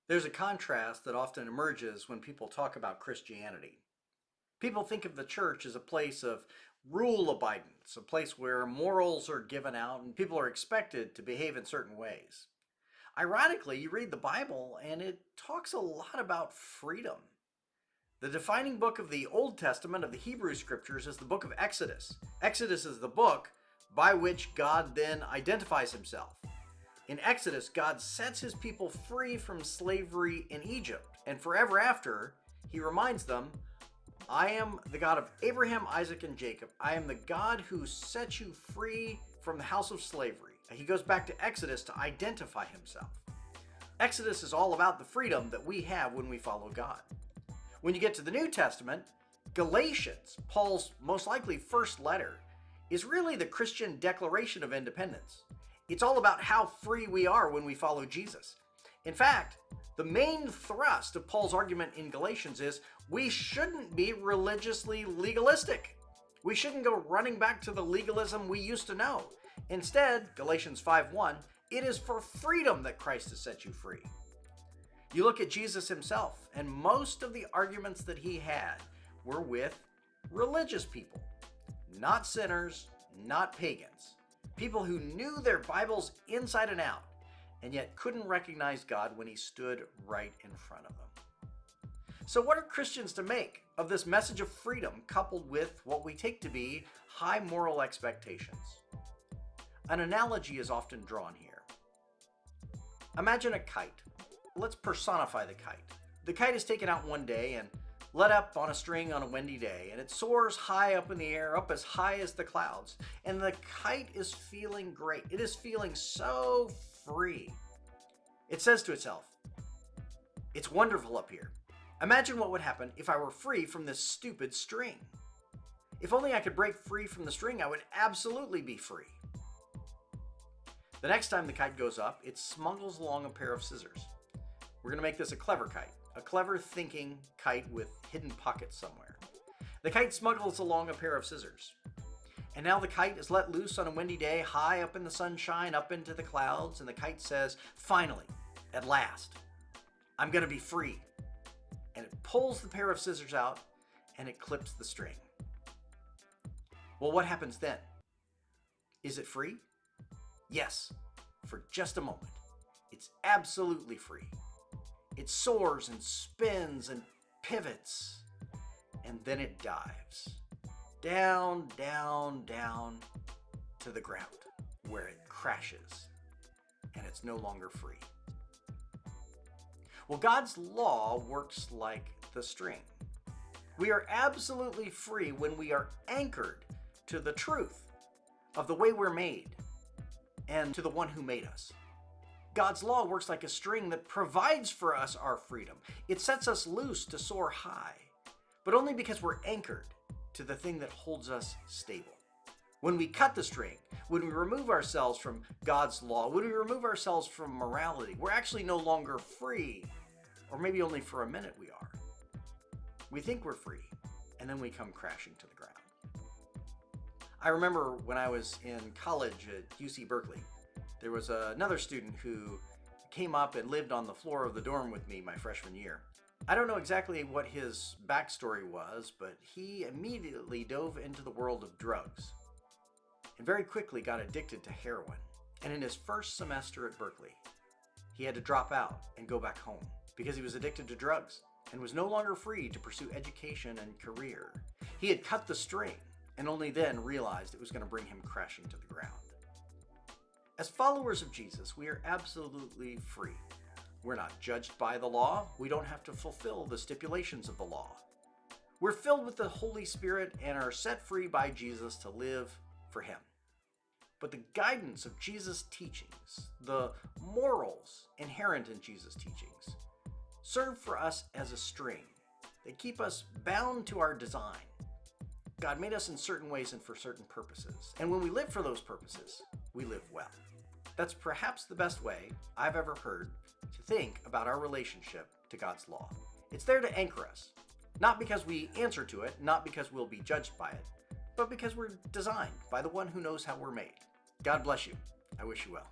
There's a contrast that often emerges when people talk about Christianity. People think of the church as a place of rule abidance, a place where morals are given out and people are expected to behave in certain ways. Ironically, you read the Bible and it talks a lot about freedom. The defining book of the Old Testament of the Hebrew Scriptures is the book of Exodus. Exodus is the book by which God then identifies himself. In Exodus, God sets his people free from slavery in Egypt, and forever after, he reminds them, I am the God of Abraham, Isaac, and Jacob. I am the God who set you free from the house of slavery. He goes back to Exodus to identify himself. Exodus is all about the freedom that we have when we follow God. When you get to the New Testament, Galatians, Paul's most likely first letter, is really the Christian declaration of independence. It's all about how free we are when we follow Jesus. In fact, the main thrust of Paul's argument in Galatians is we shouldn't be religiously legalistic. We shouldn't go running back to the legalism we used to know. Instead, Galatians 5:1, it is for freedom that Christ has set you free. You look at Jesus himself, and most of the arguments that he had were with religious people, not sinners, not pagans. People who knew their Bibles inside and out, and yet couldn't recognize God when he stood right in front of them. So what are Christians to make of this message of freedom coupled with what we take to be high moral expectations? An analogy is often drawn here. Imagine a kite. Let's personify the kite. The kite is taken out one day and let up on a string on a windy day, and it soars high up in the air, up as high as the clouds. And the kite is feeling great. It is feeling so free. It says to itself, it's wonderful up here. Imagine what would happen if I were free from this stupid string. If only I could break free from the string, I would absolutely be free. The next time the kite goes up, it smuggles along a pair of scissors. We're going to make this a clever kite. A clever thinking kite with hidden pockets somewhere. The kite smuggles along a pair of scissors. And now the kite is let loose on a windy day, high up in the sunshine, up into the clouds, and the kite says, finally, at last, I'm going to be free. And it pulls the pair of scissors out, and it clips the string. Well, what happens then? Is it free? Yes, for just a moment. It's absolutely free. It soars and spins and pivots, and then it dives. Down, down, down to the ground, where it crashes, and it's no longer free. Well, God's law works like the string. We are absolutely free when we are anchored to the truth of the way we're made and to the one who made us. God's law works like a string that provides for us our freedom. It sets us loose to soar high, but only because we're anchored to the thing that holds us stable. When we cut the string, when we remove ourselves from God's law, when we remove ourselves from morality, we're actually no longer free, or maybe only for a minute we are. We think we're free, and then we come crashing to the ground. I remember when I was in college at UC Berkeley, there was another student who came up and lived on the floor of the dorm with me my freshman year. I don't know exactly what his backstory was, but he immediately dove into the world of drugs and very quickly got addicted to heroin. And in his first semester at Berkeley, he had to drop out and go back home because he was addicted to drugs and was no longer free to pursue education and career. He had cut the string and only then realized it was going to bring him crashing to the ground. As followers of Jesus, we are absolutely free. We're not judged by the law. We don't have to fulfill the stipulations of the law. We're filled with the Holy Spirit and are set free by Jesus to live for Him. But the guidance of Jesus' teachings, the morals inherent in Jesus' teachings, serve for us as a string. They keep us bound to our design. God made us in certain ways and for certain purposes. And when we live for those purposes, we live well. That's perhaps the best way I've ever heard to think about our relationship to God's law. It's there to anchor us, not because we answer to it, not because we'll be judged by it, but because we're designed by the one who knows how we're made. God bless you. I wish you well.